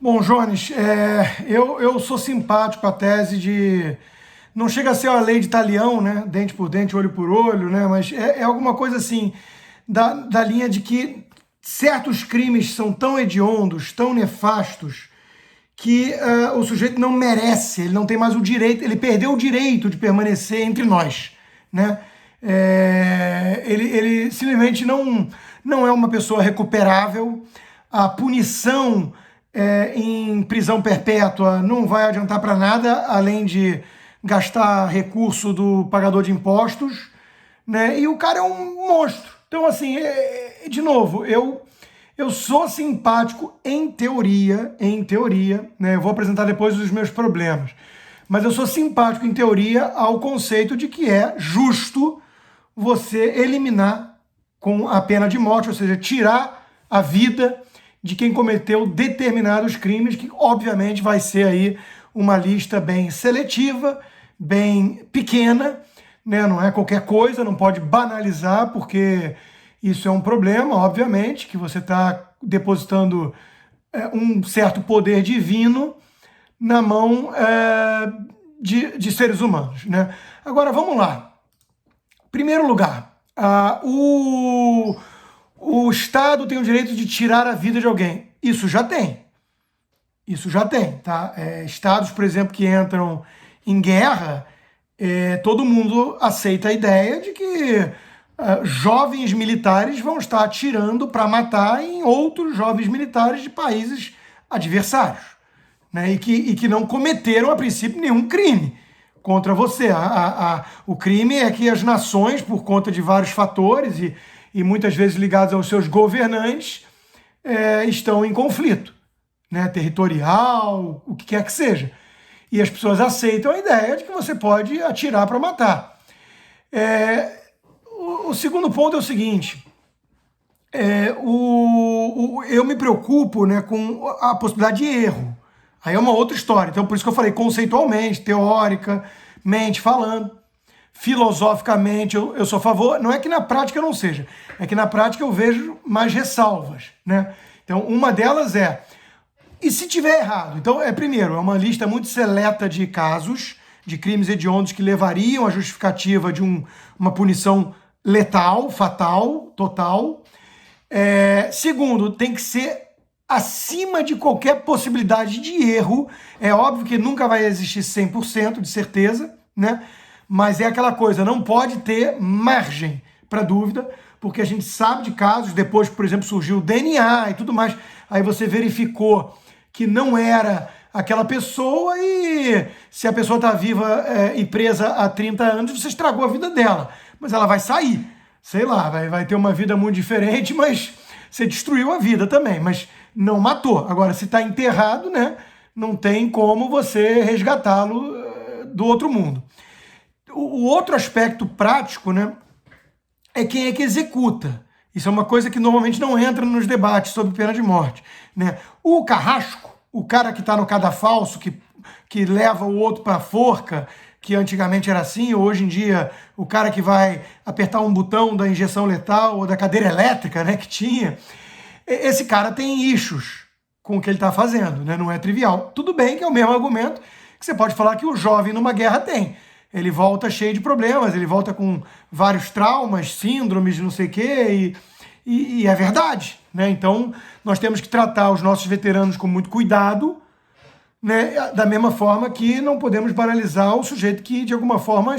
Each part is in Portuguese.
Bom, Jones, eu sou simpático à tese de. Não chega a ser uma lei de talião, né? Dente por dente, olho por olho, né? Mas é alguma coisa assim, da linha de que certos crimes são tão hediondos, tão nefastos, que o sujeito não merece, ele não tem mais o direito, ele perdeu o direito de permanecer entre nós, né? Ele simplesmente não é uma pessoa recuperável, a punição em prisão perpétua não vai adiantar para nada, além de gastar recurso do pagador de impostos, né? E o cara é um monstro. Então, assim, de novo, eu sou simpático em teoria, né? Eu vou apresentar depois os meus problemas, mas eu sou simpático em teoria ao conceito de que é justo você eliminar com a pena de morte, ou seja, tirar a vida de quem cometeu determinados crimes, que obviamente vai ser aí uma lista bem seletiva, bem pequena, né? Não é qualquer coisa, não pode banalizar, porque isso é um problema, obviamente, que você está depositando um certo poder divino na mão de seres humanos, né? Agora, vamos lá. Primeiro lugar, o Estado tem o direito de tirar a vida de alguém. Isso já tem. Isso já tem, tá? Estados, por exemplo, que entram em guerra, todo mundo aceita a ideia de que jovens militares vão estar atirando para matar em outros jovens militares de países adversários, né? E que não cometeram, a princípio, nenhum crime contra você. O crime é que as nações, por conta de vários fatores e muitas vezes ligados aos seus governantes, estão em conflito, né? Territorial, o que quer que seja. E as pessoas aceitam a ideia de que você pode atirar para matar. O segundo ponto é o seguinte: eu me preocupo, né, com a possibilidade de erro. Aí é uma outra história. Então, por isso que eu falei conceitualmente, teoricamente falando, filosoficamente, eu sou a favor. Não é que na prática eu não seja, é que na prática eu vejo mais ressalvas, né? Então, uma delas e se tiver errado? Então, primeiro, é uma lista muito seleta de casos de crimes hediondos que levariam à justificativa de uma punição letal, fatal, total. Segundo, tem que ser acima de qualquer possibilidade de erro. É óbvio que nunca vai existir 100% de certeza, né? Mas é aquela coisa, não pode ter margem para dúvida, porque a gente sabe de casos, depois, por exemplo, surgiu o DNA e tudo mais, aí você verificou que não era aquela pessoa e se a pessoa está viva e presa há 30 anos, você estragou a vida dela. Mas ela vai sair, sei lá, vai ter uma vida muito diferente, mas você destruiu a vida também, mas não matou. Agora, se está enterrado, né, não tem como você resgatá-lo do outro mundo. O outro aspecto prático, né, é quem é que executa. Isso é uma coisa que normalmente não entra nos debates sobre pena de morte, né? O carrasco, o cara que está no cadafalso, que leva o outro para a forca, que antigamente era assim, hoje em dia o cara que vai apertar um botão da injeção letal ou da cadeira elétrica, né, que tinha, esse cara tem issues com o que ele está fazendo, né? Não é trivial. Tudo bem que é o mesmo argumento que você pode falar que o jovem numa guerra tem. Ele volta cheio de problemas, ele volta com vários traumas, síndromes, não sei o quê, e é verdade, né? Então, nós temos que tratar os nossos veteranos com muito cuidado, né? Da mesma forma que não podemos banalizar o sujeito que, de alguma forma,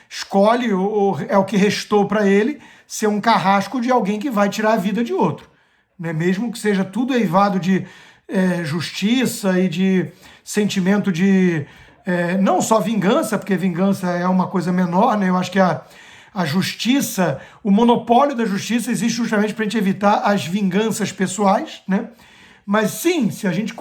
escolhe, ou é o que restou para ele, ser um carrasco de alguém que vai tirar a vida de outro, né? Mesmo que seja tudo eivado de justiça e de sentimento de... não só vingança, porque vingança é uma coisa menor, né? Eu acho que a justiça, o monopólio da justiça existe justamente para a gente evitar as vinganças pessoais, né? Mas sim, se a gente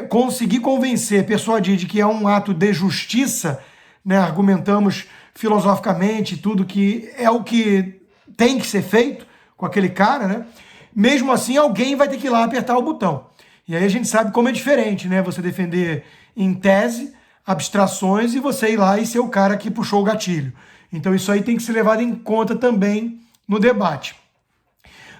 conseguir convencer, persuadir de que é um ato de justiça, né? Argumentamos filosoficamente tudo que é o que tem que ser feito com aquele cara, né? Mesmo assim, alguém vai ter que ir lá apertar o botão. E aí a gente sabe como é diferente, né? Você defender em tese abstrações e você ir lá e ser o cara que puxou o gatilho. Então isso aí tem que ser levado em conta também no debate.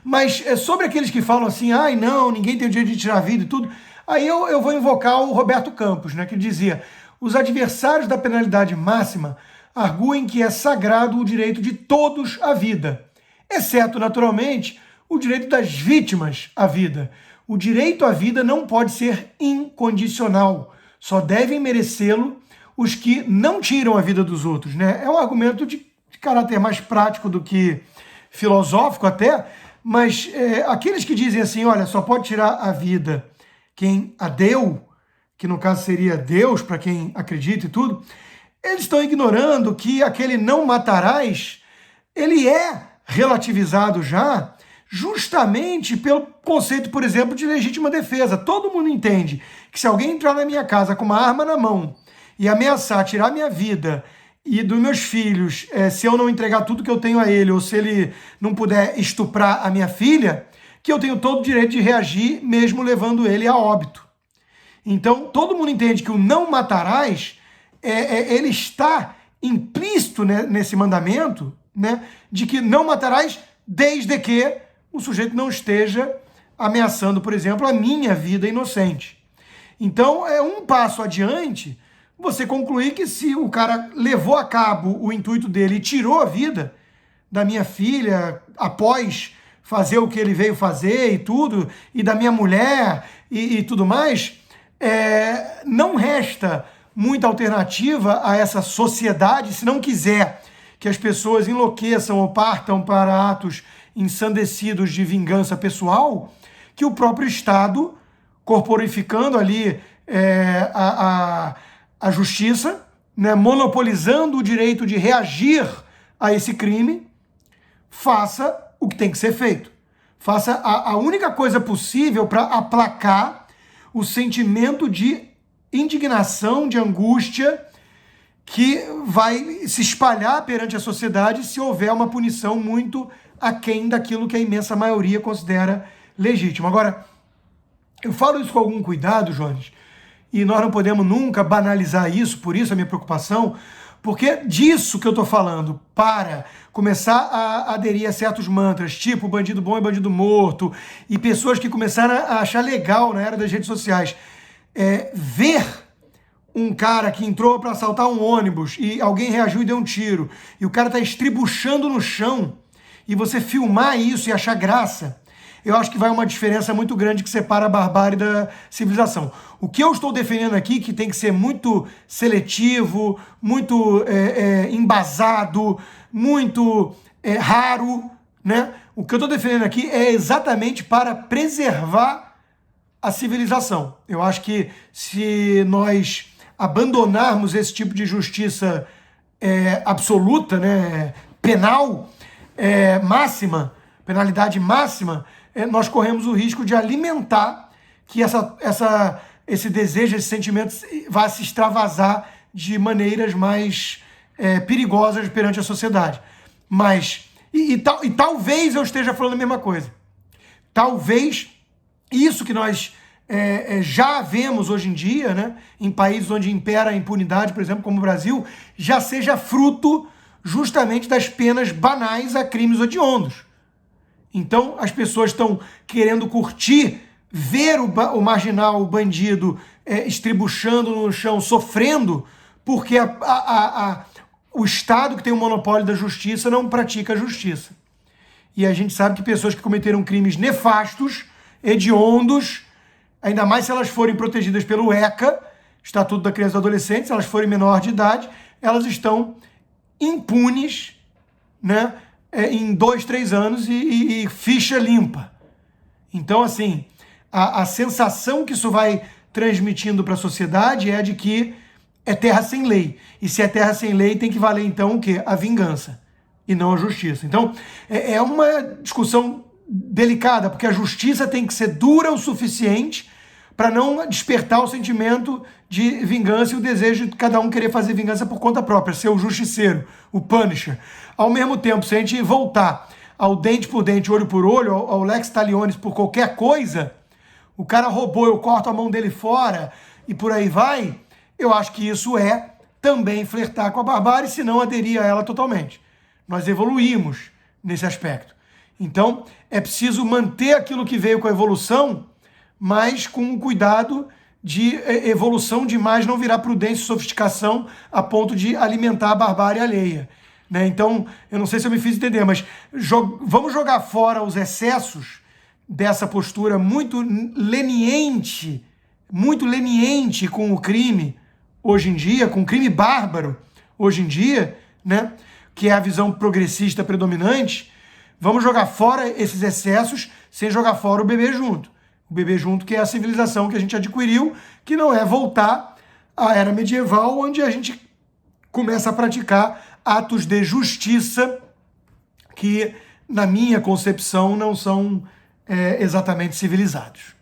Mas sobre aqueles que falam assim, ai não, ninguém tem o direito de tirar a vida e tudo, aí eu vou invocar o Roberto Campos, né, que dizia, os adversários da penalidade máxima arguem que é sagrado o direito de todos à vida, exceto, naturalmente, o direito das vítimas à vida. O direito à vida não pode ser incondicional, só devem merecê-lo os que não tiram a vida dos outros, né? É um argumento de caráter mais prático do que filosófico até, mas aqueles que dizem assim, olha, só pode tirar a vida quem a deu, que no caso seria Deus, para quem acredita e tudo, eles estão ignorando que aquele não matarás, ele é relativizado já justamente pelo conceito, por exemplo, de legítima defesa. Todo mundo entende que se alguém entrar na minha casa com uma arma na mão e ameaçar tirar minha vida e dos meus filhos, se eu não entregar tudo que eu tenho a ele, ou se ele não puder estuprar a minha filha, que eu tenho todo o direito de reagir, mesmo levando ele a óbito. Então, todo mundo entende que o não matarás, ele está implícito, né, nesse mandamento, né, de que não matarás desde que o sujeito não esteja ameaçando, por exemplo, a minha vida inocente. Então, é um passo adiante você concluir que se o cara levou a cabo o intuito dele e tirou a vida da minha filha após fazer o que ele veio fazer e tudo, e da minha mulher e tudo mais, não resta muita alternativa a essa sociedade, se não quiser que as pessoas enlouqueçam ou partam para atos ensandecidos de vingança pessoal, que o próprio Estado, corporificando ali a justiça, né, monopolizando o direito de reagir a esse crime, faça o que tem que ser feito. Faça a única coisa possível para aplacar o sentimento de indignação, de angústia, que vai se espalhar perante a sociedade se houver uma punição muito aquém daquilo que a imensa maioria considera legítimo. Agora, eu falo isso com algum cuidado, Jones, e nós não podemos nunca banalizar isso, por isso a minha preocupação, porque disso que eu estou falando, para começar a aderir a certos mantras, tipo bandido bom é bandido morto, e pessoas que começaram a achar legal na era das redes sociais, ver um cara que entrou para assaltar um ônibus e alguém reagiu e deu um tiro, e o cara está estribuchando no chão, e você filmar isso e achar graça, eu acho que vai uma diferença muito grande que separa a barbárie da civilização. O que eu estou defendendo aqui, que tem que ser muito seletivo, muito embasado, muito raro, né? O que eu estou defendendo aqui é exatamente para preservar a civilização. Eu acho que se nós abandonarmos esse tipo de justiça absoluta, né, penal, máxima, penalidade máxima, nós corremos o risco de alimentar que esse desejo, esse sentimento vá se extravasar de maneiras mais perigosas perante a sociedade. Mas, e talvez eu esteja falando a mesma coisa. Talvez isso que nós já vemos hoje em dia, né, em países onde impera a impunidade, por exemplo, como o Brasil, já seja fruto justamente das penas banais a crimes hediondos. Então, as pessoas estão querendo curtir, ver o marginal, o bandido, estribuchando no chão, sofrendo, porque o Estado, que tem o monopólio da justiça, não pratica a justiça. E a gente sabe que pessoas que cometeram crimes nefastos, hediondos, ainda mais se elas forem protegidas pelo ECA, Estatuto da Criança e do Adolescente, se elas forem menor de idade, elas estão impunes, né, em 2, 3 anos e ficha limpa. Então, assim, a sensação que isso vai transmitindo para a sociedade é de que é terra sem lei. E se é terra sem lei, tem que valer, então, o quê? A vingança e não a justiça. Então, é uma discussão delicada, porque a justiça tem que ser dura o suficiente para não despertar o sentimento de vingança e o desejo de cada um querer fazer vingança por conta própria, ser o justiceiro, o punisher. Ao mesmo tempo, se a gente voltar ao dente por dente, olho por olho, ao lex talionis por qualquer coisa, o cara roubou, eu corto a mão dele fora e por aí vai, eu acho que isso é também flertar com a barbárie, se não aderir a ela totalmente. Nós evoluímos nesse aspecto. Então, é preciso manter aquilo que veio com a evolução, mas com o cuidado de evolução demais não virar prudência e sofisticação a ponto de alimentar a barbárie alheia. Né? Então, eu não sei se eu me fiz entender, mas vamos jogar fora os excessos dessa postura muito leniente com o crime hoje em dia, com o crime bárbaro hoje em dia, né? Que é a visão progressista predominante. Vamos jogar fora esses excessos sem jogar fora o bebê junto. O bebê junto, que é a civilização que a gente adquiriu, que não é voltar à era medieval, onde a gente começa a praticar atos de justiça que, na minha concepção, não são exatamente civilizados.